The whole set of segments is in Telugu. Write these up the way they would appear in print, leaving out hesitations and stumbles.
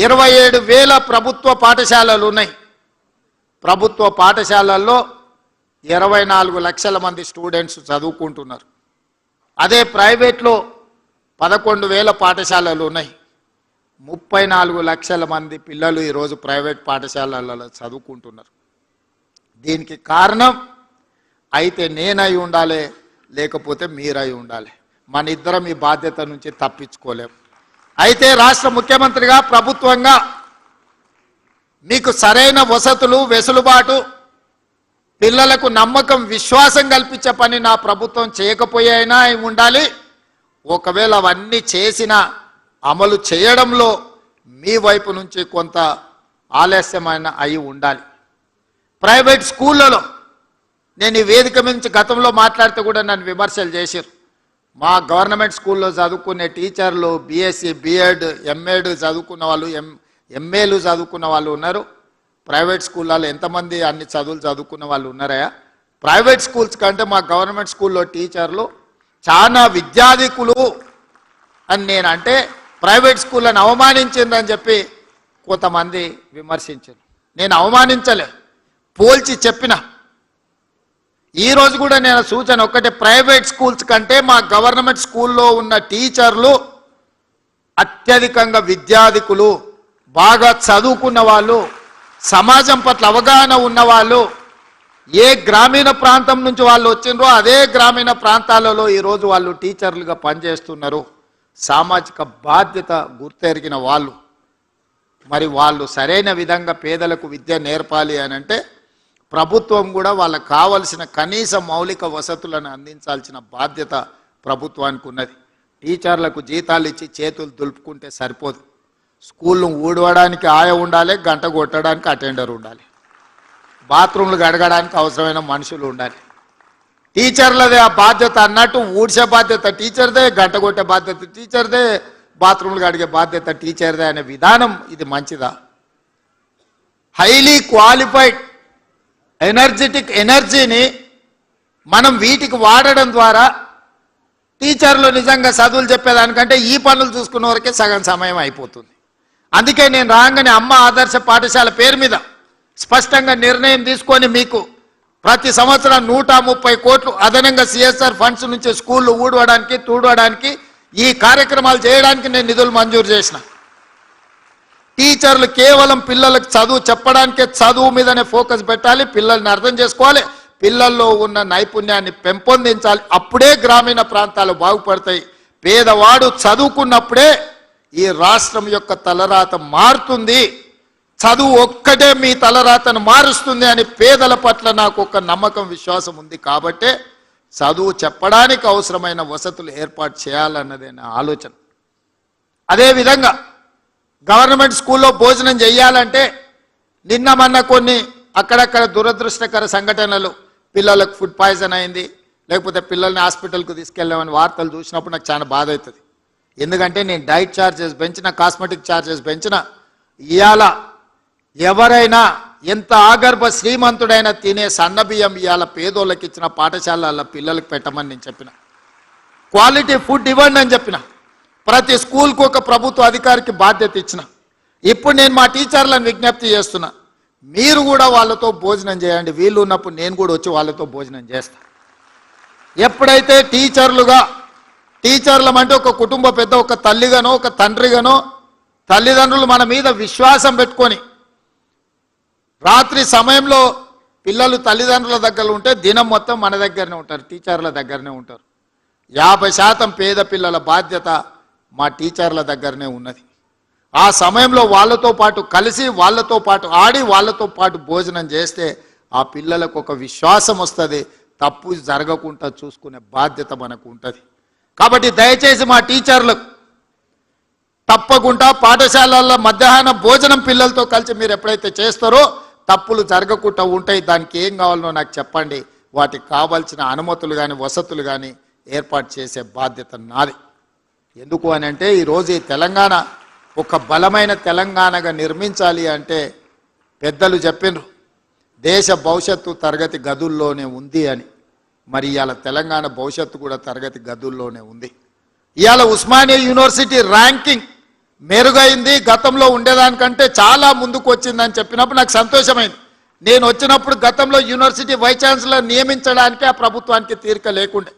27,000 ప్రభుత్వ పాఠశాలలు ఉన్నాయి. ప్రభుత్వ పాఠశాలల్లో 24 లక్షల మంది స్టూడెంట్స్ చదువుకుంటున్నారు. అదే ప్రైవేట్లో 11,000 పాఠశాలలు ఉన్నాయి. 34 లక్షల మంది పిల్లలు ఈరోజు ప్రైవేట్ పాఠశాలలలో చదువుకుంటున్నారు. దీనికి కారణం అయితే నేనై ఉండాలి, లేకపోతే మీరై ఉండాలి. మన ఇద్దరం ఈ బాధ్యత నుంచి తప్పించుకోలేము. అయితే రాష్ట్ర ముఖ్యమంత్రిగా, ప్రభుత్వంగా మీకు సరైన వసతులు, వెసులుబాటు, పిల్లలకు నమ్మకం, విశ్వాసం కల్పించే పని నా ప్రభుత్వం చేయకపోయినా ఉండాలి. ఒకవేళ అవన్నీ చేసిన అమలు చేయడంలో మీ వైపు నుంచి కొంత ఆలస్యమైన అయి ఉండాలి. ప్రైవేట్ స్కూళ్ళలో నేను ఈ వేదిక నుంచి గతంలో మాట్లాడితే కూడా నన్ను విమర్శలు చేశారు. మా గవర్నమెంట్ స్కూల్లో చదువుకునే టీచర్లు బీఎస్సీ, బీఎడ్, ఎంఎడ్ చదువుకున్న వాళ్ళు, ఎంఏలు చదువుకున్న వాళ్ళు ఉన్నారు. ప్రైవేట్ స్కూళ్ళలో ఎంతమంది అన్ని చదువులు చదువుకున్న వాళ్ళు ఉన్నారా? ప్రైవేట్ స్కూల్స్ కంటే మా గవర్నమెంట్ స్కూల్లో టీచర్లు చాలా విద్యాధికులు అని నేను అంటే ప్రైవేట్ స్కూళ్ళని అవమానించిందని చెప్పి కొంతమంది విమర్శించారు. నేను అవమానించలే, పోల్చి చెప్పిన. ఈరోజు కూడా నేను సూచన ఒక్కటే, ప్రైవేట్ స్కూల్స్ కంటే మా గవర్నమెంట్ స్కూల్లో ఉన్న టీచర్లు అత్యధికంగా విద్యాధికులు, బాగా చదువుకున్న వాళ్ళు, సమాజం పట్ల అవగాహన ఉన్నవాళ్ళు. ఏ గ్రామీణ ప్రాంతం నుంచి వాళ్ళు వచ్చిండ్రో అదే గ్రామీణ ప్రాంతాలలో ఈరోజు వాళ్ళు టీచర్లుగా పనిచేస్తున్నారు. సామాజిక బాధ్యత గుర్తెరిగిన వాళ్ళు. మరి వాళ్ళు సరైన విధంగా పేదలకు విద్య నేర్పాలి అని అంటే ప్రభుత్వం కూడా వాళ్ళకు కావలసిన కనీస మౌలిక వసతులను అందించాల్సిన బాధ్యత ప్రభుత్వానికి ఉన్నది. టీచర్లకు జీతాలు ఇచ్చి చేతులు దులుపుకుంటే సరిపోదు. స్కూల్ను ఊడవడానికి ఆయ ఉండాలి, గంట కొట్టడానికి అటెండర్ ఉండాలి, బాత్రూమ్లు గడగడానికి అవసరమైన మనుషులు ఉండాలి. టీచర్లదే ఆ బాధ్యత అన్నట్టు ఊడ్చే బాధ్యత టీచర్దే, గంట కొట్టే బాధ్యత టీచర్దే, బాత్రూమ్లు గడిగే బాధ్యత టీచర్దే అనే విధానం ఇది మంచిదా? హైలీ క్వాలిఫైడ్ ఎనర్జెటిక్ ఎనర్జీని మనం వీటికి వాడడం ద్వారా టీచర్లు నిజంగా చదువులు చెప్పేదానికంటే ఈ పనులు చూసుకున్న వరకే సగం సమయం అయిపోతుంది. అందుకే నేను రాగానే అమ్మ ఆదర్శ పాఠశాల పేరు మీద స్పష్టంగా నిర్ణయం తీసుకొని మీకు ప్రతి సంవత్సరం 130 కోట్లు అదనంగా సిఎస్ఆర్ ఫండ్స్ నుంచి స్కూళ్ళు ఊడవడానికి, తూడవడానికి, ఈ కార్యక్రమాలు చేయడానికి నేను నిధులు మంజూరు చేసిన. టీచర్లు కేవలం పిల్లలకు చదువు చెప్పడానికే చదువు మీదనే ఫోకస్ పెట్టాలి, పిల్లల్ని అర్థం చేసుకోవాలి, పిల్లల్లో ఉన్న నైపుణ్యాన్ని పెంపొందించాలి. అప్పుడే గ్రామీణ ప్రాంతాలు బాగుపడతాయి. పేదవాడు చదువుకున్నప్పుడే ఈ రాష్ట్రం యొక్క తలరాత మారుతుంది. చదువు ఒక్కటే మీ తలరాతను మారుస్తుంది అని పేదల పట్ల నాకు ఒక నమ్మకం, విశ్వాసం ఉంది. కాబట్టే చదువు చెప్పడానికి అవసరమైన వసతులు ఏర్పాటు చేయాలన్నదే నా ఆలోచన. అదేవిధంగా గవర్నమెంట్ స్కూల్లో భోజనం చేయాలంటే నిన్న మొన్న కొన్ని అక్కడక్కడ దురదృష్టకర సంఘటనలు, పిల్లలకు ఫుడ్ పాయిజన్ అయింది, లేకపోతే పిల్లల్ని హాస్పిటల్కు తీసుకెళ్ళామని వార్తలు చూసినప్పుడు నాకు చాలా బాధ అవుతుంది. ఎందుకంటే నేను డైట్ ఛార్జెస్ పెంచిన, కాస్మెటిక్ ఛార్జెస్ పెంచిన, ఇవాళ ఎవరైనా ఎంత ఆగర్భ శ్రీమంతుడైనా తినే సన్నబియ్యం ఇవాళ పేదోళ్ళకి ఇచ్చిన పాఠశాలల పిల్లలకు పెట్టమని నేను చెప్పిన. క్వాలిటీ ఫుడ్ ఇవ్వండి అని చెప్పిన. ప్రతి స్కూల్కు ఒక ప్రభుత్వ అధికారికి బాధ్యత ఇచ్చిన. ఇప్పుడు నేను మా టీచర్లను విజ్ఞప్తి చేస్తున్నా, మీరు కూడా వాళ్ళతో భోజనం చేయండి. వీళ్ళు ఉన్నప్పుడు నేను కూడా వచ్చి వాళ్ళతో భోజనం చేస్తా. ఎప్పుడైతే టీచర్లం అంటే ఒక కుటుంబ పెద్ద, ఒక తల్లిగానో ఒక తండ్రిగానో తల్లిదండ్రులు మన మీద విశ్వాసం పెట్టుకొని రాత్రి సమయంలో పిల్లలు తల్లిదండ్రుల దగ్గర ఉంటే దినం మొత్తం మన దగ్గరనే ఉంటారు, టీచర్ల దగ్గరనే ఉంటారు. 50% పేద పిల్లల బాధ్యత మా టీచర్ల దగ్గరనే ఉన్నది. ఆ సమయంలో వాళ్ళతో పాటు కలిసి, వాళ్ళతో పాటు ఆడి, వాళ్ళతో పాటు భోజనం చేస్తే ఆ పిల్లలకు ఒక విశ్వాసం వస్తుంది. తప్పు జరగకుండా చూసుకునే బాధ్యత మనకు ఉంటుంది. కాబట్టి దయచేసి మా టీచర్లకు తప్పకుండా పాఠశాలల్లో మధ్యాహ్న భోజనం పిల్లలతో కలిసి మీరు ఎప్పుడైతే చేస్తారో తప్పులు జరగకుండా ఉంటాయి. దానికి ఏం కావాలనో నాకు చెప్పండి. వాటికి కావాల్సిన అనుమతులు కానీ వసతులు కానీ ఏర్పాటు చేసే బాధ్యత నాది. ఎందుకు అని అంటే ఈరోజు ఈ తెలంగాణ ఒక బలమైన తెలంగాణగా నిర్మించాలి అంటే పెద్దలు చెప్పినారు, దేశ భవిష్యత్తు తరగతి గదుల్లోనే ఉంది అని. మరి ఇవాళ తెలంగాణ భవిష్యత్తు కూడా తరగతి గదుల్లోనే ఉంది. ఇవాళ ఉస్మానియా యూనివర్సిటీ ర్యాంకింగ్ మెరుగైంది, గతంలో ఉండేదానికంటే చాలా ముందుకు వచ్చిందని చెప్పినప్పుడు నాకు సంతోషమైంది. నేను వచ్చినప్పుడు గతంలో యూనివర్సిటీ వైస్ ఛాన్సలర్ నియమించడానికి ఆ ప్రభుత్వానికి తీరిక లేకుండే.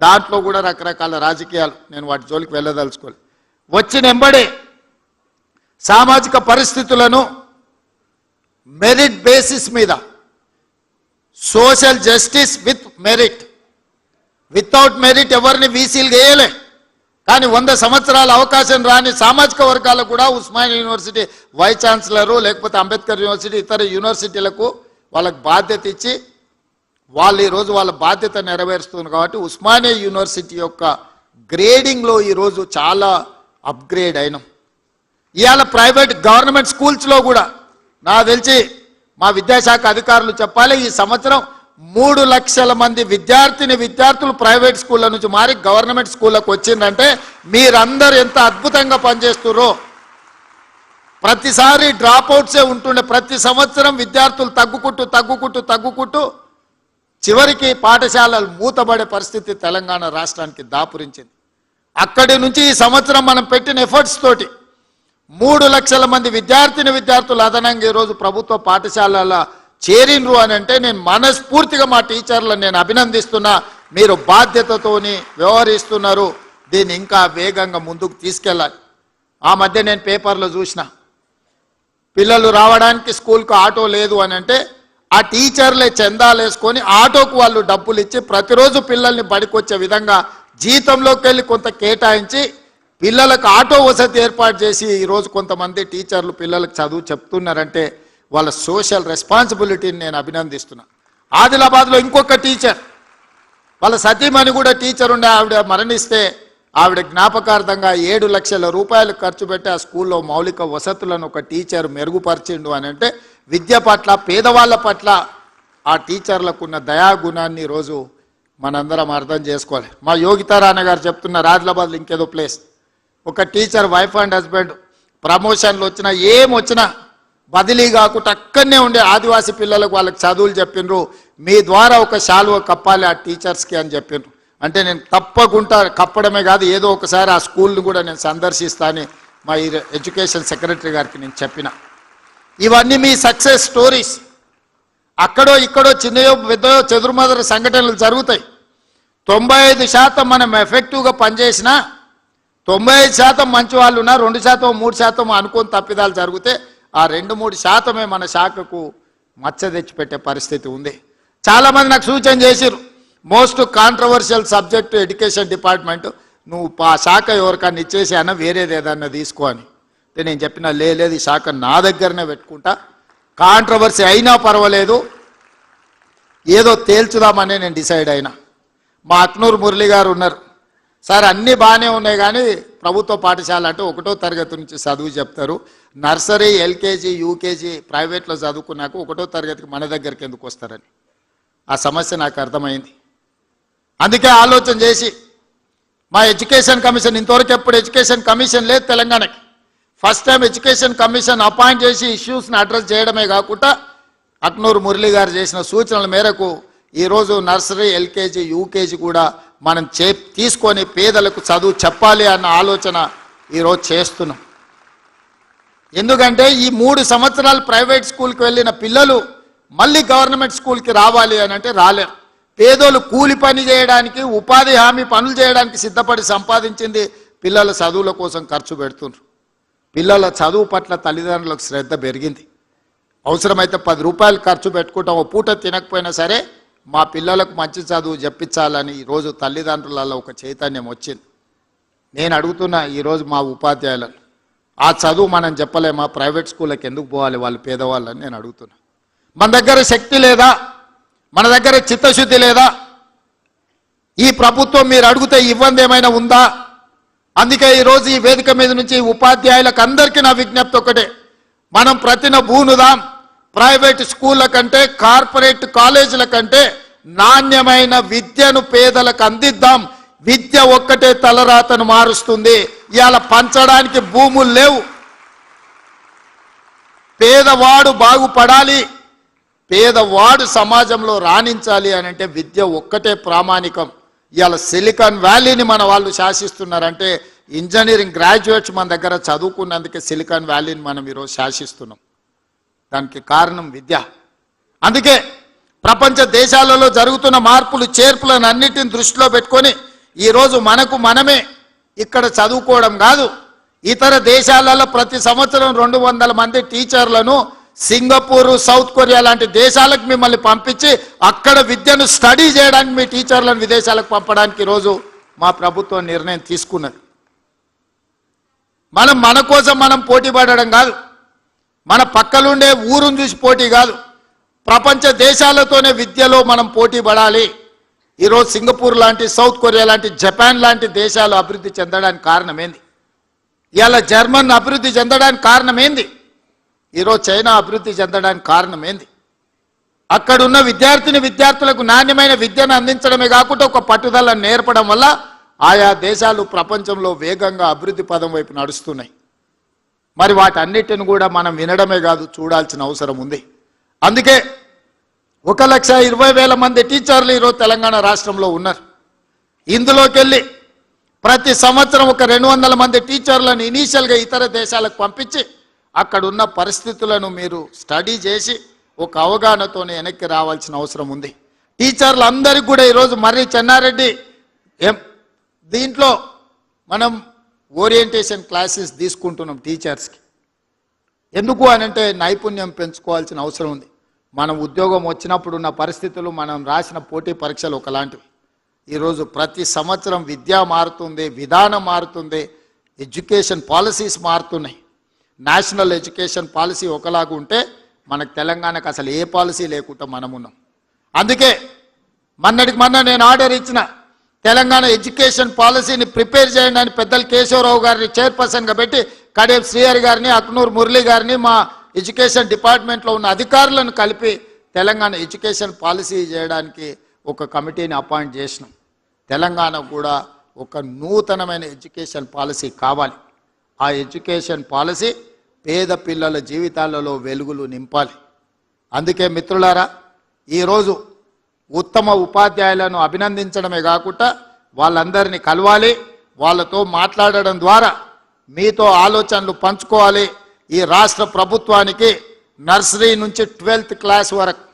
దాంట్లో కూడా రకరకాల రాజకీయాలు, నేను వాటి జోలికి వెళ్ళదలుచుకోలేదు. వచ్చిన ఎంబడే సామాజిక పరిస్థితులను మెరిట్ బేసిస్ మీద, social justice with merit, without merit ఎవరిని వీసీలు వేయలే. కానీ 100 సంవత్సరాల అవకాశం రాని సామాజిక వర్గాలకు కూడా ఉస్మానియా యూనివర్సిటీ వైస్ ఛాన్సలరు, లేకపోతే అంబేద్కర్ యూనివర్సిటీ, ఇతర యూనివర్సిటీలకు వాళ్ళకి బాధ్యత ఇచ్చి వాళ్ళు ఈరోజు వాళ్ళ బాధ్యత నెరవేరుస్తున్నారు. కాబట్టి ఉస్మానియా యూనివర్సిటీ యొక్క గ్రేడింగ్లో ఈరోజు చాలా అప్గ్రేడ్ అయినాం. ఇవాళ ప్రైవేట్ గవర్నమెంట్ స్కూల్స్లో కూడా నాకు తెలిసి మా విద్యాశాఖ అధికారులు చెప్పాలి, ఈ సంవత్సరం 3 లక్షల మంది విద్యార్థులు ప్రైవేట్ స్కూళ్ళ నుంచి మారి గవర్నమెంట్ స్కూళ్ళకు వచ్చిందంటే మీరందరూ ఎంత అద్భుతంగా పనిచేస్తున్నారో. ప్రతిసారి డ్రాప్ అవుట్సే ఉంటుండే, ప్రతి సంవత్సరం విద్యార్థులు తగ్గుకుంటూ చివరికి పాఠశాలలు మూతబడే పరిస్థితి తెలంగాణ రాష్ట్రానికి దాపురించింది. అక్కడి నుంచి ఈ సంవత్సరం మనం పెట్టిన ఎఫర్ట్స్ తోటి 3 లక్షల మంది విద్యార్థులు అదనంగా ఈరోజు ప్రభుత్వ పాఠశాలల చేరిండ్రు అని అంటే నేను మనస్ఫూర్తిగా మా టీచర్లను నేను అభినందిస్తున్నా. మీరు బాధ్యతతోని వ్యవహరిస్తున్నారు. దీన్ని ఇంకా వేగంగా ముందుకు తీసుకెళ్ళాలి. ఆ మధ్య నేను పేపర్లో చూసిన, పిల్లలు రావడానికి స్కూల్కు ఆటో లేదు అని అంటే ఆ టీచర్లే చందాలు వేసుకొని ఆటోకు వాళ్ళు డబ్బులు ఇచ్చి ప్రతిరోజు పిల్లల్ని బడికొచ్చే విధంగా జీతంలోకి వెళ్ళి కొంత కేటాయించి పిల్లలకు ఆటో వసతి ఏర్పాటు చేసి ఈరోజు కొంతమంది టీచర్లు పిల్లలకు చదువు చెప్తున్నారంటే వాళ్ళ సోషల్ రెస్పాన్సిబిలిటీని నేను అభినందిస్తున్నా. ఆదిలాబాద్లో ఇంకొక టీచర్, వాళ్ళ సతీమణి కూడా టీచర్ ఉండే, ఆవిడ మరణిస్తే ఆవిడ జ్ఞాపకార్థంగా 7 లక్షల రూపాయలు ఖర్చు పెట్టి ఆ స్కూల్లో మౌలిక వసతులను ఒక టీచర్ మెరుగుపరిచిండు అని అంటే విద్య పట్ల, పేదవాళ్ళ పట్ల ఆ టీచర్లకు ఉన్న దయాగుణాన్ని ఈరోజు మనందరం అర్థం చేసుకోవాలి. మా యోగితారాణ గారు చెప్తున్నారు, ఆదిలాబాద్లో ఇంకేదో ప్లేస్, ఒక టీచర్ వైఫ్ అండ్ హస్బెండ్ ప్రమోషన్లు వచ్చినా ఏమొచ్చినా బదిలీ కాకుండా అక్కడనే ఉండే ఆదివాసీ పిల్లలకు వాళ్ళకి చదువులు చెప్పిండ్రు. మీ ద్వారా ఒక శాలువ కప్పాలి ఆ టీచర్స్కి అని చెప్పిండ్రు. అంటే నేను తప్పకుండా కప్పడమే కాదు, ఏదో ఒకసారి ఆ స్కూల్ని కూడా నేను సందర్శిస్తానని మా ఎడ్యుకేషన్ సెక్రటరీ గారికి నేను చెప్పిన. ఇవన్నీ మీ సక్సెస్ స్టోరీస్. అక్కడో ఇక్కడో చిన్నయో పెద్దయో చెదురుమదురు సంఘటనలు జరుగుతాయి. 95% మనం ఎఫెక్టివ్గా పనిచేసినా 95% మంచి వాళ్ళు ఉన్నా 2%, 3% అనుకోని తప్పిదాలు జరిగితే ఆ 2-3% మన శాఖకు మచ్చ తెచ్చిపెట్టే పరిస్థితి ఉంది. చాలామంది నాకు సూచన చేసిరు, most controversial subject education department, నువ్వు ఆ శాఖ ఎవరికన్నా ఇచ్చేసి అన్న వేరేది ఏదన్నా తీసుకో అని. నేను చెప్పిన లేదు, ఈ శాఖ నా దగ్గరనే పెట్టుకుంటా, కాంట్రవర్సీ అయినా పర్వాలేదు, ఏదో తేల్చుదామని నేను డిసైడ్ అయినా. మా అక్నూరు మురళి గారు ఉన్నారు, సార్ అన్నీ బాగానే ఉన్నాయి కానీ ప్రభుత్వ పాఠశాల అంటే 1వ తరగతి నుంచి చదువు చెప్తారు, నర్సరీ, ఎల్కేజీ, యూకేజీ ప్రైవేట్లో చదువుకున్నాక 1వ తరగతికి మన దగ్గరికి ఎందుకు వస్తారని ఆ సమస్య నాకు అర్థమైంది. అందుకే ఆలోచన చేసి మా ఎడ్యుకేషన్ కమిషన్, ఇంతవరకు ఎప్పుడు ఎడ్యుకేషన్ కమిషన్ లేదు తెలంగాణకి, first time education commission appoint చేసి ఇష్యూస్ని అడ్రస్ చేయడమే కాకుండా అక్నూరు మురళి గారు చేసిన సూచనల మేరకు ఈరోజు నర్సరీ, ఎల్కేజీ, యూకేజీ కూడా మనం తీసుకొని పేదలకు చదువు చెప్పాలి అన్న ఆలోచన ఈరోజు చేస్తున్నాం. ఎందుకంటే ఈ 3 సంవత్సరాలు ప్రైవేట్ స్కూల్కి వెళ్ళిన పిల్లలు మళ్ళీ గవర్నమెంట్ స్కూల్కి రావాలి అని అంటే రాలేరు. పేదోళ్ళు కూలి పని చేయడానికి, ఉపాధి హామీ పనులు చేయడానికి సిద్ధపడి సంపాదించింది పిల్లల చదువుల కోసం ఖర్చు పెడుతున్నారు. పిల్లల చదువు పట్ల తల్లిదండ్రులకు శ్రద్ధ పెరిగింది. అవసరమైతే 10 రూపాయలు ఖర్చు పెట్టుకుంటాం, ఓ పూట తినకపోయినా సరే మా పిల్లలకు మంచి చదువు చెప్పించాలని ఈరోజు తల్లిదండ్రులలో ఒక చైతన్యం వచ్చింది. నేను అడుగుతున్నా ఈరోజు మా ఉపాధ్యాయులను, ఆ చదువు మనం చెప్పలేమా, ప్రైవేట్ స్కూళ్ళకి ఎందుకు పోవాలి వాళ్ళు పేదవాళ్ళని నేను అడుగుతున్నా. మన దగ్గర శక్తి లేదా, మన దగ్గర చిత్తశుద్ధి లేదా? ఈ ప్రభుత్వం మీరు అడిగితే ఇవ్వంది ఏమైనా ఉందా? అందుకే ఈరోజు ఈ వేదిక మీద నుంచి ఉపాధ్యాయులకు అందరికీ నా విజ్ఞప్తి ఒకటే, మనం ప్రతిన బూనుదాం. ప్రైవేట్ స్కూళ్ళ కంటే, కార్పొరేట్ కాలేజీల కంటే నాణ్యమైన విద్యను పేదలకు అందిద్దాం. విద్య ఒక్కటే తలరాతను మారుస్తుంది. ఇవాళ పంచడానికి భూములు లేవు. పేదవాడు బాగుపడాలి, పేదవాడు సమాజంలో రాణించాలి అని అంటే విద్య ఒక్కటే ప్రామాణికం. ఇవాళ సిలికాన్ వ్యాలీని మన వాళ్ళు శాసిస్తున్నారంటే ఇంజనీరింగ్ గ్రాడ్యుయేట్స్ మన దగ్గర చదువుకున్నందుకే సిలికాన్ వ్యాలీని మనం ఈరోజు శాసిస్తున్నాం. దానికి కారణం విద్య. అందుకే ప్రపంచ దేశాలలో జరుగుతున్న మార్పులు చేర్పులను అన్నిటిని దృష్టిలో పెట్టుకొని ఈరోజు మనకు మనమే ఇక్కడ చదువుకోవడం కాదు, ఇతర దేశాలలో ప్రతి సంవత్సరం 200 మంది టీచర్లను సింగపూర్, సౌత్ కొరియా లాంటి దేశాలకు మిమ్మల్ని పంపించి అక్కడ విద్యను స్టడీ చేయడానికి మీ టీచర్లను విదేశాలకు పంపడానికి ఈరోజు మా ప్రభుత్వం నిర్ణయం తీసుకున్నది. మనం మన కోసం మనం పోటీ పడడం కాదు, మన పక్కలుండే ఊరును చూసి పోటీ కాదు, ప్రపంచ దేశాలతోనే విద్యలో మనం పోటీ పడాలి. ఈరోజు సింగపూర్ లాంటి, సౌత్ కొరియా లాంటి, జపాన్ లాంటి దేశాలు అభివృద్ధి చెందడానికి కారణం ఏంది? ఇవాళ జర్మన్ అభివృద్ధి చెందడానికి కారణం ఏంది? ఈరోజు చైనా అభివృద్ధి చెందడానికి కారణం ఏంది? అక్కడున్న విద్యార్థులకు నాణ్యమైన విద్యను అందించడమే కాకుండా ఒక పట్టుదలను నేర్పడం వల్ల ఆయా దేశాలు ప్రపంచంలో వేగంగా అభివృద్ధి పదం వైపు నడుస్తున్నాయి. మరి వాటన్నిటిని కూడా మనం వినడమే కాదు, చూడాల్సిన అవసరం ఉంది. అందుకే 1,20,000 మంది టీచర్లు ఈరోజు తెలంగాణ రాష్ట్రంలో ఉన్నారు. ఇందులోకి వెళ్ళి ప్రతి సంవత్సరం ఒక 200 మంది టీచర్లను ఇనీషియల్గా ఇతర దేశాలకు పంపించి అక్కడున్న పరిస్థితులను మీరు స్టడీ చేసి ఒక అవగాహనతోనే వెనక్కి రావాల్సిన అవసరం ఉంది. టీచర్లు అందరికీ కూడా ఈరోజు మర్రి చెన్నారెడ్డి దీంట్లో మనం ఓరియంటేషన్ క్లాసెస్ తీసుకుంటున్నాం టీచర్స్కి. ఎందుకు అనంటే నైపుణ్యం పెంచుకోవాల్సిన అవసరం ఉంది. మనం ఉద్యోగం వచ్చినప్పుడు ఉన్న పరిస్థితులు, మనం రాసిన పోటీ పరీక్షలు ఒకలాంటివి. ఈరోజు ప్రతి సంవత్సరం విద్య మారుతుంది, విధానం మారుతుంది, ఎడ్యుకేషన్ పాలసీస్ మారుతున్నాయి. నేషనల్ ఎడ్యుకేషన్ పాలసీ ఒకలాగా ఉంటే మనకు తెలంగాణకు అసలు ఏ పాలసీ లేకుండా మనం ఉన్నాం. అందుకే మొన్న నేను ఆర్డర్ ఇచ్చిన తెలంగాణ ఎడ్యుకేషన్ పాలసీని ప్రిపేర్ చేయండి అని పెద్దలు కేశవరావు గారిని చైర్పర్సన్గా పెట్టి కడేం శ్రీహరి గారిని, అక్నూర్ మురళి గారిని, మా ఎడ్యుకేషన్ డిపార్ట్మెంట్లో ఉన్న అధికారులను కలిపి తెలంగాణ ఎడ్యుకేషన్ పాలసీ చేయడానికి ఒక కమిటీని అపాయింట్ చేసినాం. తెలంగాణ కూడా ఒక నూతనమైన ఎడ్యుకేషన్ పాలసీ కావాలి. ఆ ఎడ్యుకేషన్ పాలసీ పేద పిల్లల జీవితాలలో వెలుగులు నింపాలి. అందుకే మిత్రులారా, ఈరోజు ఉత్తమ ఉపాధ్యాయులను అభినందించడమే కాకుండా వాళ్ళందరినీ కలవాలి, వాళ్ళతో మాట్లాడడం ద్వారా మీతో ఆలోచనలు పంచుకోవాలి. ఈ రాష్ట్ర ప్రభుత్వానికి నర్సరీ నుంచి 12th క్లాస్ వరకు,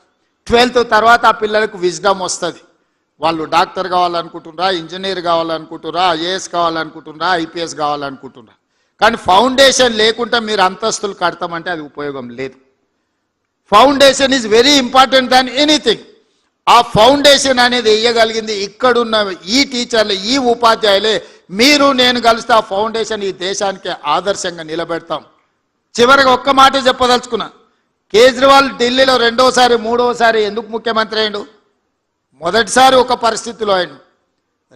12th తర్వాత ఆ పిల్లలకు విజ్డమ్ వస్తుంది. వాళ్ళు డాక్టర్ కావాలనుకుంటున్నారా, ఇంజనీర్ కావాలనుకుంటున్నారా, ఐఏఎస్ కావాలనుకుంటున్నారా, ఐపీఎస్ కావాలనుకుంటున్నారా. కానీ ఫౌండేషన్ లేకుండా మీరు అంతస్తులు కడతామంటే అది ఉపయోగం లేదు. Foundation is very important than anything. ఆ ఫౌండేషన్ అనేది వేయగలిగింది ఇక్కడున్న ఈ టీచర్లు, ఈ ఉపాధ్యాయులే. మీరు నేను కలిస్తే ఆ ఫౌండేషన్ ఈ దేశానికి ఆదర్శంగా నిలబెడతాం. చివరిగా ఒక్క మాట చెప్పదలుచుకున్నా. కేజ్రీవాల్ ఢిల్లీలో 2వసారి 3వసారి ఎందుకు ముఖ్యమంత్రి అయ్యిండు? మొదటిసారి ఒక పరిస్థితిలో అయ్యిండు,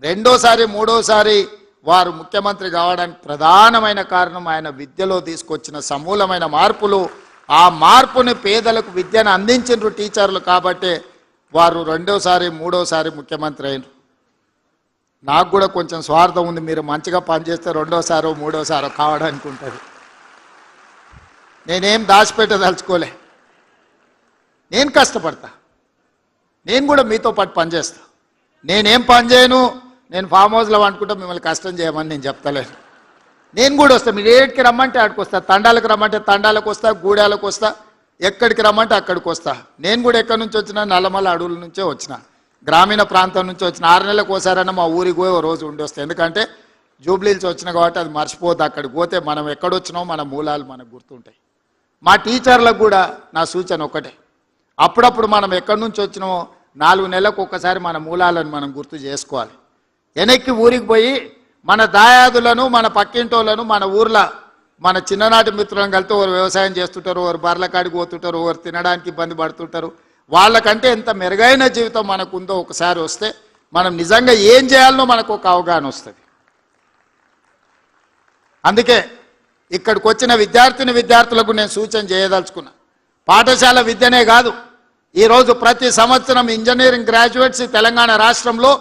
2వసారి 3వసారి వారు ముఖ్యమంత్రి కావడానికి ప్రధానమైన కారణం ఆయన విద్యలో తీసుకొచ్చిన సమూలమైన మార్పులు. ఆ మార్పుని పేదలకు విద్యను అందించిన టీచర్లు కాబట్టి వారు 2వసారి 3వసారి ముఖ్యమంత్రి అయినారు. నాకు కూడా కొంచెం స్వార్థం ఉంది, మీరు మంచిగా పనిచేస్తే 2వసారో 3వసారో కావడానికి ఉంటుంది. నేనేం దాచిపెట్టదలుచుకోలే, నేను కష్టపడతా, నేను కూడా మీతో పాటు పనిచేస్తా. నేనేం పని చేయను, నేను ఫామ్ హౌస్లో అనుకుంటా మిమ్మల్ని కష్టం చేయమని నేను చెప్తలేను. నేను కూడా వస్తాను, మీరు ఏడికి రమ్మంటే ఆడికి వస్తా, తండాలకు రమ్మంటే తండాలకు వస్తా, గూడాలకు వస్తా, ఎక్కడికి రమ్మంటే అక్కడికి వస్తా. నేను కూడా ఎక్కడి నుంచి వచ్చినా నల్లమల్ల అడవుల నుంచే వచ్చిన, గ్రామీణ ప్రాంతం నుంచి వచ్చిన. 6 నెలలకు ఒకసారైనా మా ఊరికి పోయి ఓ రోజు ఉండి వస్తాయి. ఎందుకంటే జూబ్లీల్స్ వచ్చిన కాబట్టి అది మర్చిపోద్దు. అక్కడికి పోతే మనం ఎక్కడొచ్చినామో మన మూలాలు మనకు గుర్తుంటాయి. మా టీచర్లకు కూడా నా సూచన ఒకటే, అప్పుడప్పుడు మనం ఎక్కడి నుంచి వచ్చినామో 4 నెలలకు ఒక్కసారి మన మూలాలను మనం గుర్తు చేసుకోవాలి. వెనక్కి ఊరికి పోయి మన దాయాదులను, మన పక్కింటోళ్ళను, మన ఊర్లో మన చిన్ననాటి మిత్రులను కలిసి ఒకరు వ్యవసాయం చేస్తుంటారు, ఒకరు బర్రెల కాడికి పోతుంటారు, ఒకరు తినడానికి ఇబ్బంది పడుతుంటారు. వాళ్ళకంటే ఎంత మెరుగైన జీవితం మనకు ఉందో ఒకసారి వస్తే మనం నిజంగా ఏం చేయాలనో మనకు ఒక అవగాహన వస్తుంది. అందుకే ఇక్కడికి వచ్చిన విద్యార్థులకు నేను సూచన చేయదలుచుకున్నా. పాఠశాల విద్యనే కాదు, ఈరోజు ప్రతి సంవత్సరం ఇంజనీరింగ్ గ్రాడ్యుయేట్స్ తెలంగాణ రాష్ట్రంలో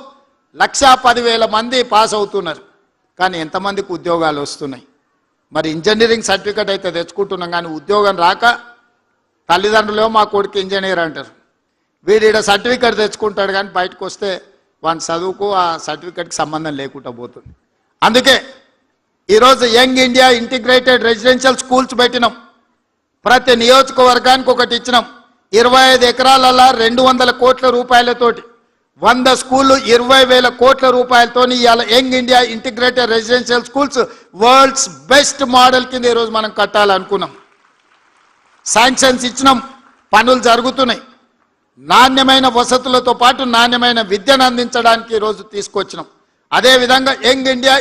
1,10,000 మంది పాస్ అవుతున్నారు. కానీ ఎంతమందికి ఉద్యోగాలు వస్తున్నాయి? మరి ఇంజనీరింగ్ సర్టిఫికేట్ అయితే తెచ్చుకుంటున్నాం, కానీ ఉద్యోగం రాక తల్లిదండ్రులు మా కొడుకు ఇంజనీర్ అంటారు. వీడు ఈడ సర్టిఫికేట్ తెచ్చుకుంటాడు, కానీ బయటకు వస్తే వాని చదువుకు ఆ సర్టిఫికేట్కి సంబంధం లేకుండా పోతుంది. అందుకే ఈరోజు young India integrated residential schools పెట్టినాం. ప్రతి నియోజకవర్గానికి ఒకటి ఇచ్చినాం. 25 ఎకరాలలో 200 కోట్ల రూపాయలతోటి 100 స్కూళ్ళు 20,000 కోట్ల రూపాయలతో ఇవాళ young India integrated residential schools world's best model కింద ఈరోజు మనం కట్టాలనుకున్నాం. శాంక్షన్స్ ఇచ్చినాం, పనులు జరుగుతున్నాయి. నాణ్యమైన వసతులతో పాటు నాణ్యమైన విద్యను అందించడానికి ఈరోజు తీసుకొచ్చినాం. అదేవిధంగా యంగ్ ఇండియా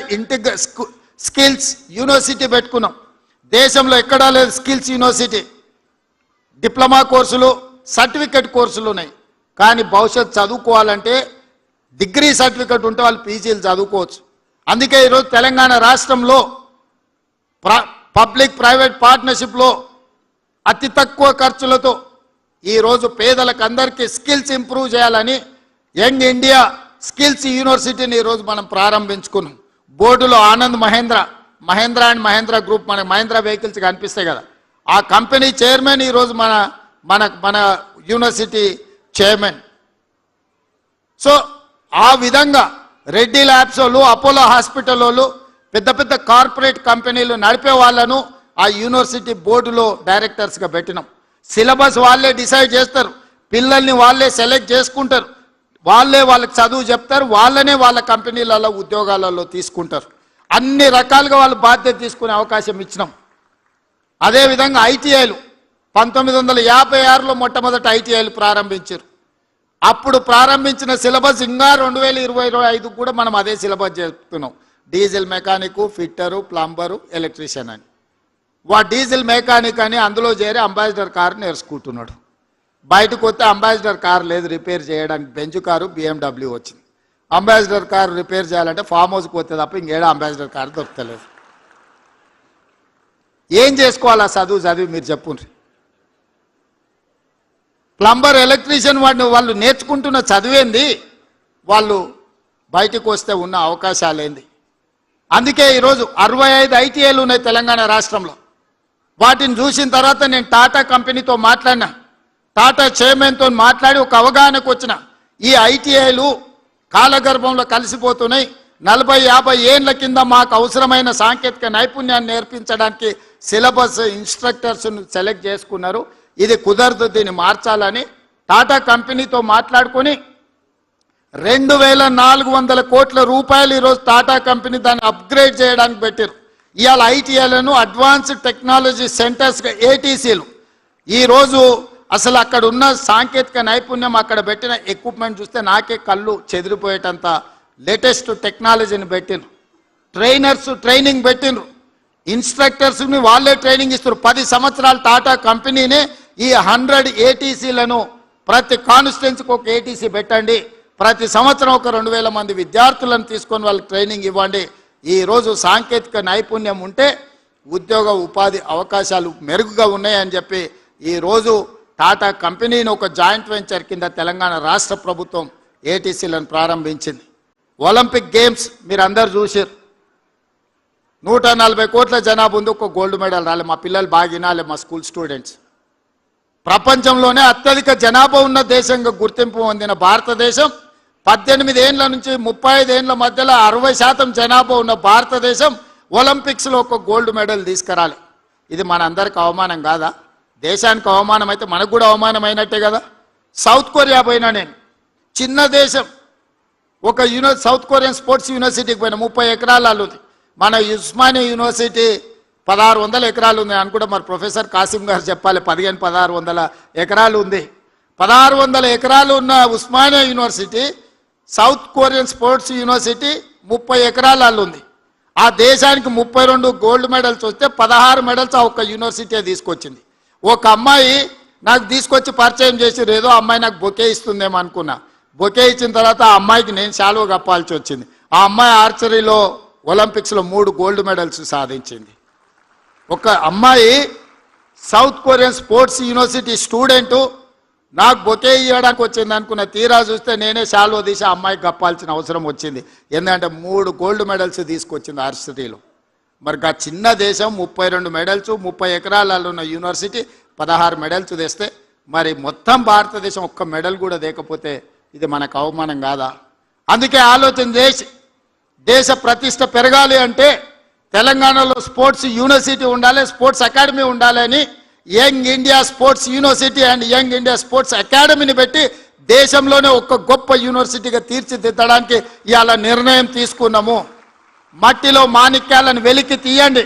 స్కిల్స్ యూనివర్సిటీ పెట్టుకున్నాం. దేశంలో ఎక్కడా లేదు స్కిల్స్ యూనివర్సిటీ. డిప్లొమా కోర్సులు, సర్టిఫికెట్ కోర్సులు ఉన్నాయి. కానీ భవిష్యత్ చదువుకోవాలంటే డిగ్రీ సర్టిఫికెట్ ఉంటే వాళ్ళు పీజీలు చదువుకోవచ్చు. అందుకే ఈరోజు తెలంగాణ రాష్ట్రంలో పబ్లిక్ ప్రైవేట్ పార్ట్నర్షిప్లో అతి తక్కువ ఖర్చులతో ఈరోజు పేదలకు అందరికీ స్కిల్స్ ఇంప్రూవ్ చేయాలని యంగ్ ఇండియా స్కిల్స్ యూనివర్సిటీని ఈరోజు మనం ప్రారంభించుకున్నాం. బోర్డులో ఆనంద్ మహేంద్ర అండ్ మహేంద్ర గ్రూప్, మనకి మహేంద్ర వెహికల్స్ కనిపిస్తాయి కదా, ఆ కంపెనీ చైర్మన్ ఈరోజు మన యూనివర్సిటీ చైర్మన్. సో ఆ విధంగా రెడ్డి ల్యాబ్స్ వాళ్ళు, అపోలో హాస్పిటల్ వాళ్ళు, పెద్ద పెద్ద కార్పొరేట్ కంపెనీలు నడిపే వాళ్ళను ఆ యూనివర్సిటీ బోర్డులో డైరెక్టర్స్గా పెట్టినాం. సిలబస్ వాళ్ళే డిసైడ్ చేస్తారు, పిల్లల్ని వాళ్ళే సెలెక్ట్ చేసుకుంటారు, వాళ్ళే వాళ్ళకి చదువు చెప్తారు, వాళ్ళనే వాళ్ళ కంపెనీలలో ఉద్యోగాలలో తీసుకుంటారు. అన్ని రకాలుగా వాళ్ళు బాధ్యత తీసుకునే అవకాశం ఇచ్చినాం. అదేవిధంగా ఐటీఐలు 1956లో మొట్టమొదటి ఐటీఐలు ప్రారంభించారు. అప్పుడు ప్రారంభించిన సిలబస్ ఇంకా 2025 కూడా మనం అదే సిలబస్ చెప్తున్నాం. Diesel mechanic, fitter, plumber, electrician అని. డీజిల్ మెకానిక్ అని అందులో చేరి అంబాసిడర్ కారు నేర్చుకుంటున్నాడు. బయటకు వస్తే అంబాసిడర్ కారు లేదు రిపేర్ చేయడానికి, బెంచ్ కారు BMW వచ్చింది. అంబాసిడర్ కారు రిపేర్ చేయాలంటే ఫామ్ హౌస్కి వస్తే తప్ప ఇంకేడా అంబాసిడర్ కారు దొరకలేదు. ఏం చేసుకోవాలా చదివి మీరు చెప్పుండ్రి. ప్లంబర్, ఎలక్ట్రీషియన్ వాళ్ళు నేర్చుకుంటున్న చదివేంది, వాళ్ళు బయటకు వస్తే ఉన్న అవకాశాలు ఏంది. అందుకే ఈరోజు 65 ఐటీఐలు ఉన్నాయి తెలంగాణ రాష్ట్రంలో. వాటిని చూసిన తర్వాత నేను టాటా కంపెనీతో మాట్లాడినా, టాటా చైర్మన్తో మాట్లాడి ఒక అవగాహనకు వచ్చిన. ఈ ఐటీఐలు కాలగర్భంలో కలిసిపోతున్నాయి. 40-50 ఏళ్ల కింద మాకు అవసరమైన సాంకేతిక నైపుణ్యాన్ని నేర్పించడానికి సిలబస్ ఇన్స్ట్రక్టర్స్ను సెలెక్ట్ చేసుకున్నారు. ఇది కుదరదు, దీన్ని మార్చాలని టాటా కంపెనీతో మాట్లాడుకొని 2400 కోట్ల రూపాయలు ఈరోజు టాటా కంపెనీ దాన్ని అప్గ్రేడ్ చేయడానికి పెట్టారు. ఇవాళ ఐటీఐలను అడ్వాన్స్డ్ టెక్నాలజీ సెంటర్స్గా ఏటీసీలు. ఈరోజు అసలు అక్కడ ఉన్న సాంకేతిక నైపుణ్యం, అక్కడ పెట్టిన ఎక్విప్మెంట్ చూస్తే నాకే కళ్ళు చెదిరిపోయేటంత లేటెస్ట్ టెక్నాలజీని పెట్టినరు. ట్రైనర్స్ ట్రైనింగ్ పెట్టినరు, ఇన్స్ట్రక్టర్స్ని వాళ్ళే ట్రైనింగ్ ఇస్తారు. 10 సంవత్సరాలు టాటా కంపెనీనే ఈ 100 ఏటీసీలను ప్రతి కాన్స్టిట్యున్సీకి ఒక ఏటీసీ పెట్టండి, ప్రతి సంవత్సరం ఒక 2000 మంది విద్యార్థులను తీసుకొని వాళ్ళకి ట్రైనింగ్ ఇవ్వండి. ఈరోజు సాంకేతిక నైపుణ్యం ఉంటే ఉద్యోగ ఉపాధి అవకాశాలు మెరుగుగా ఉన్నాయని చెప్పి ఈరోజు టాటా కంపెనీని ఒక జాయింట్ వెంచర్ కింద తెలంగాణ రాష్ట్ర ప్రభుత్వం ఏటీసీలను ప్రారంభించింది. ఒలింపిక్ గేమ్స్ మీరు అందరు చూసారు. 140 కోట్ల జనాభా ఉంది, ఒక గోల్డ్ మెడల్ రాలే. మా పిల్లలు బాగా వినాలి, మా స్కూల్ స్టూడెంట్స్. ప్రపంచంలోనే అత్యధిక జనాభా ఉన్న దేశంగా గుర్తింపు పొందిన భారతదేశం 18 ఏళ్ల నుంచి 35 ఏళ్ల మధ్యలో 60% జనాభా ఉన్న భారతదేశం ఒలింపిక్స్లో ఒక గోల్డ్ మెడల్ తీసుకురాలి. ఇది మనందరికి అవమానం కాదా? దేశానికి అవమానం అయితే మనకు కూడా అవమానం అయినట్టే కదా. సౌత్ కొరియా పోయినా నేను, చిన్న దేశం, ఒక సౌత్ కొరియన్ స్పోర్ట్స్ యూనివర్సిటీకి పోయినా 30 ఎకరాలు ఉంది. మన ఉస్మానియా యూనివర్సిటీ 1600 ఎకరాలు ఉంది అనుకుంటా. మరి ప్రొఫెసర్ కాసిం గారు చెప్పాలి, 1600 ఎకరాలు ఉంది. 1600 ఎకరాలు ఉన్న Osmania university, south Korean sports university 30 ఎకరాలు ఉంది. ఆ దేశానికి 32 గోల్డ్ మెడల్స్ వస్తే 16 మెడల్స్ ఆ ఒక్క యూనివర్సిటీ తీసుకొచ్చింది. ఒక అమ్మాయి నాకు తీసుకొచ్చి పరిచయం చేసిరు, ఏదో అమ్మాయి నాకు బొకే ఇస్తుందేమో అనుకున్నా. బొకే ఇచ్చిన తర్వాత ఆ అమ్మాయికి నేను శాలువ కప్పాల్సి వచ్చింది. ఆ అమ్మాయి ఆర్చరీలో ఒలింపిక్స్లో 3 గోల్డ్ మెడల్స్ సాధించింది. ఒక అమ్మాయి south Korean sports university student నాకు బొకే ఇవ్వడానికి వచ్చింది అనుకున్న, తీరా చూస్తే నేనే శాలువ తీసి ఆ అమ్మాయికి కప్పాల్సిన అవసరం వచ్చింది. ఎందుకంటే 3 గోల్డ్ మెడల్స్ తీసుకొచ్చింది ఆర్చరీలో. మరి ఆ చిన్న దేశం 32 మెడల్స్, 30 ఎకరాలలో ఉన్న యూనివర్సిటీ 16 మెడల్స్ తెస్తే, మరి మొత్తం భారతదేశం ఒక్క మెడల్ కూడా లేకపోతే ఇది మనకు అవమానం కాదా? అందుకే ఆలోచన చేసి దేశ ప్రతిష్ట పెరగాలి అంటే తెలంగాణలో స్పోర్ట్స్ యూనివర్సిటీ ఉండాలి, స్పోర్ట్స్ అకాడమీ ఉండాలి అని young India sports university and young India sports అకాడమీని పెట్టి దేశంలోనే ఒక గొప్ప యూనివర్సిటీగా తీర్చిదిద్దడానికి ఇవాళ నిర్ణయం తీసుకున్నాము. మట్టిలో మాణిక్యాలను వెలికి తీయండి,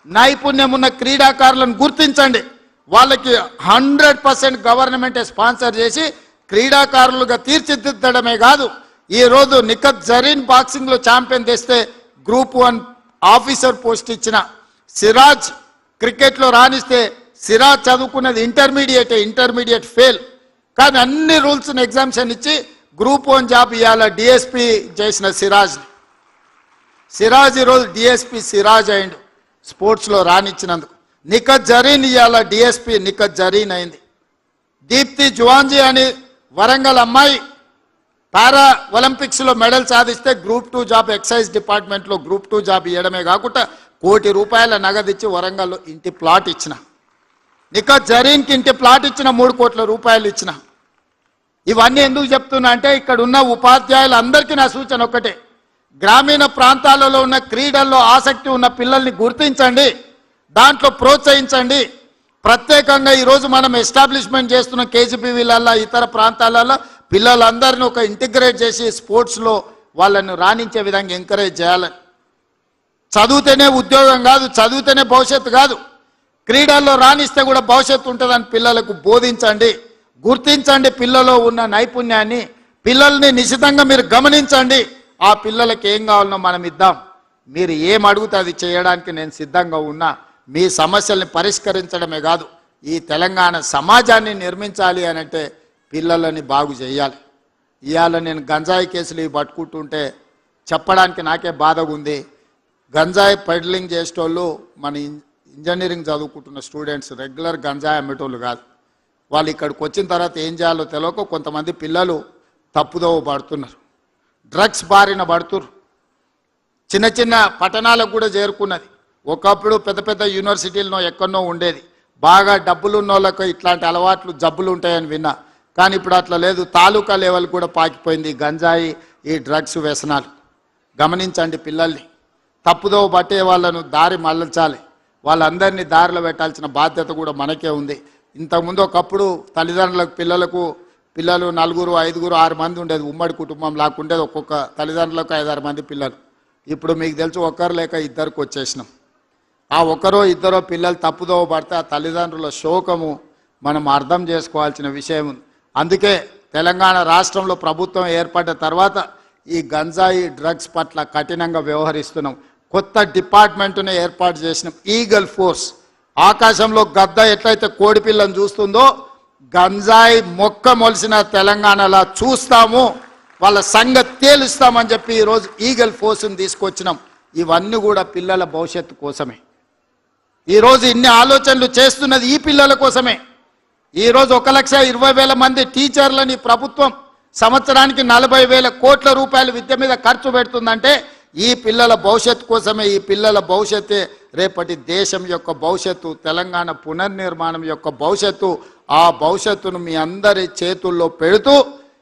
నైపుణ్యం ఉన్న క్రీడాకారులను గుర్తించండి, వాళ్ళకి 100% గవర్నమెంటే స్పాన్సర్ చేసి క్రీడాకారులుగా తీర్చిదిద్దడమే కాదు, ఈరోజు నిఖత్ జరీన్ బాక్సింగ్లో ఛాంపియన్ తెస్తే గ్రూప్ 1 ఆఫీసర్ పోస్ట్ ఇచ్చిన, సిరాజ్ క్రికెట్లో రాణిస్తే సిరాజ్ చదువుకున్నది ఇంటర్మీడియట్ ఫెయిల్, కానీ అన్ని రూల్స్ని ఎగ్జామ్షన్ ఇచ్చి గ్రూప్ 1 జాబ్ ఇవాళ డిఎస్పీ చేసిన సిరాజ్ ఈరోజు డిఎస్పీ సిరాజ్ అయిండు స్పోర్ట్స్లో రాణించినందుకు. నిఖత్ జరీన్ ఇవాళ డిఎస్పీ నిఖత్ జరీన్ అయింది. దీప్తి జువాంజీ అని వరంగల్ అమ్మాయి పారా ఒలింపిక్స్లో మెడల్ సాధిస్తే గ్రూప్ 2 జాబ్ ఎక్సైజ్ డిపార్ట్మెంట్లో గ్రూప్ 2 జాబ్ ఇవ్వడమే కాకుండా ₹1 కోటి నగదు ఇచ్చి వరంగల్లో ఇంటి ప్లాట్ ఇచ్చిన. నిఖత్ జరీన్కి ఇంటి ప్లాట్ ఇచ్చిన, ₹3 కోట్ల ఇచ్చిన. ఇవన్నీ ఎందుకు చెప్తున్నా అంటే ఇక్కడ ఉన్న ఉపాధ్యాయులందరికీ నా సూచన ఒక్కటే, గ్రామీణ ప్రాంతాలలో ఉన్న క్రీడల్లో ఆసక్తి ఉన్న పిల్లల్ని గుర్తించండి, దాంట్లో ప్రోత్సహించండి. ప్రత్యేకంగా ఈరోజు మనం ఎస్టాబ్లిష్మెంట్ చేస్తున్న కేజీబీవీలలో ఇతర ప్రాంతాలలో పిల్లలందరినీ ఒక ఇంటిగ్రేట్ చేసి స్పోర్ట్స్లో వాళ్ళను రాణించే విధంగా ఎంకరేజ్ చేయాలి. చదివితేనే ఉద్యోగం కాదు, చదివితేనే భవిష్యత్తు కాదు, క్రీడల్లో రాణిస్తే కూడా భవిష్యత్తు ఉంటుందని పిల్లలకు బోధించండి. గుర్తించండి పిల్లలో ఉన్న నైపుణ్యాన్ని, పిల్లల్ని నిశితంగా మీరు గమనించండి. ఆ పిల్లలకి ఏం కావాలనో మనం ఇద్దాం. మీరు ఏం అడిగితే అది చేయడానికి నేను సిద్ధంగా ఉన్నా. మీ సమస్యల్ని పరిష్కరించడమే కాదు, ఈ తెలంగాణ సమాజాన్ని నిర్మించాలి అని అంటే పిల్లలని బాగు చేయాలి. ఇవాళ నేను గంజాయి కేసులు ఇవి పట్టుకుంటుంటే చెప్పడానికి నాకే బాధగా ఉంది. గంజాయి పెడ్లింగ్ చేసేటోళ్ళు మన ఇంజనీరింగ్ చదువుకుంటున్న స్టూడెంట్స్, రెగ్యులర్ గంజాయి అమ్మేటోళ్ళు కాదు. వాళ్ళు ఇక్కడికి వచ్చిన తర్వాత ఏం చేయాలో తెలియక కొంతమంది పిల్లలు తప్పుదోవ పడుతున్నారు, డ్రగ్స్ బారిన పడుతున్నారు. చిన్న చిన్న పట్టణాలకు కూడా చేరుకున్నది. ఒకప్పుడు పెద్ద పెద్ద యూనివర్సిటీల్లో ఎక్కడనో ఉండేది, బాగా డబ్బులు ఉన్న వాళ్ళకు ఇట్లాంటి అలవాట్లు జబ్బులు ఉంటాయని విన్నా, కానీ ఇప్పుడు అట్లా లేదు. తాలూకా లెవెల్ కూడా పాకిపోయింది గంజాయి, ఈ డ్రగ్స్ వ్యసనాలు. గమనించండి, పిల్లల్ని తప్పుదోవ పట్టే వాళ్ళను దారి మళ్ళించాలి, వాళ్ళందరినీ దారిలో పెట్టాల్సిన బాధ్యత కూడా మనకే ఉంది. ఇంతకుముందు ఒకప్పుడు తల్లిదండ్రులకు పిల్లలు 4, 5, 6 మంది ఉండేది, ఉమ్మడి కుటుంబం లాక్కుండేది, ఒక్కొక్క తల్లిదండ్రులకు 5, 6 మంది పిల్లలు. ఇప్పుడు మీకు తెలుసు ఒకరు లేక ఇద్దరికి వచ్చేసినాం. ఆ ఒకరో ఇద్దరో పిల్లలు తప్పుదోవ పడితే ఆ తల్లిదండ్రుల శోకము మనం అర్థం చేసుకోవాల్సిన విషయం ఉంది. అందుకే తెలంగాణ రాష్ట్రంలో ప్రభుత్వం ఏర్పడ్డ తర్వాత ఈ గంజాయి డ్రగ్స్ పట్ల కఠినంగా వ్యవహరిస్తున్నాం. కొత్త డిపార్ట్మెంట్ని ఏర్పాటు చేసినాం, ఈగల్ ఫోర్స్. ఆకాశంలో గద్ద ఎట్లయితే కోడి పిల్లను చూస్తుందో గంజాయి మొక్క మొలిసిన తెలంగాణలా చూస్తాము, వాళ్ళ సంగతి తేలుస్తామని చెప్పి ఈరోజు ఈగల్ ఫోర్స్ని తీసుకొచ్చినాం. ఇవన్నీ కూడా పిల్లల భవిష్యత్తు కోసమే. ఈరోజు ఇన్ని ఆలోచనలు చేస్తున్నది ఈ పిల్లల కోసమే. ఈరోజు 1,20,000 మంది టీచర్లని ప్రభుత్వం సంవత్సరానికి 40,000 కోట్ల రూపాయలు విద్య మీద ఖర్చు పెడుతుందంటే ఈ పిల్లల భవిష్యత్తు కోసమే. ఈ పిల్లల భవిష్యత్తే రేపటి దేశం యొక్క భవిష్యత్తు, తెలంగాణ పునర్నిర్మాణం యొక్క భవిష్యత్తు. ఆ భవిష్యత్తును మీ అందరి చేతుల్లో పెడుతూ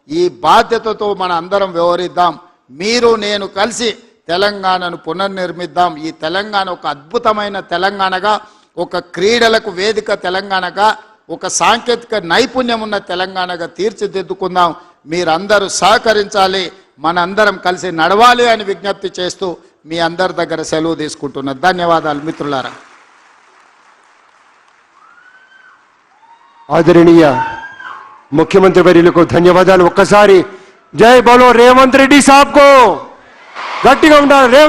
ఈ బాధ్యతతో మన అందరం వ్యవహరిద్దాం. మీరు నేను కలిసి తెలంగాణను పునర్నిర్మిద్దాం. ఈ తెలంగాణ ఒక అద్భుతమైన తెలంగాణగా, ఒక క్రీడలకు వేదిక తెలంగాణగా, ఒక సాంకేతిక నైపుణ్యం ఉన్న తెలంగాణగా తీర్చిదిద్దుకుందాం. మీరందరూ సహకరించాలి, మనందరం కలిసి నడవాలి అని విజ్ఞప్తి చేస్తూ మీ అందరి దగ్గర సెలవు తీసుకుంటున్నా. ధన్యవాదాలు మిత్రులారా. ఆదరణీయ ముఖ్యమంత్రి వర్యులకు ధన్యవాదాలు. ఒక్కసారి జై బోలో రేవంత్ రెడ్డి సాబ్ కో గట్టిగా ఉండాలి.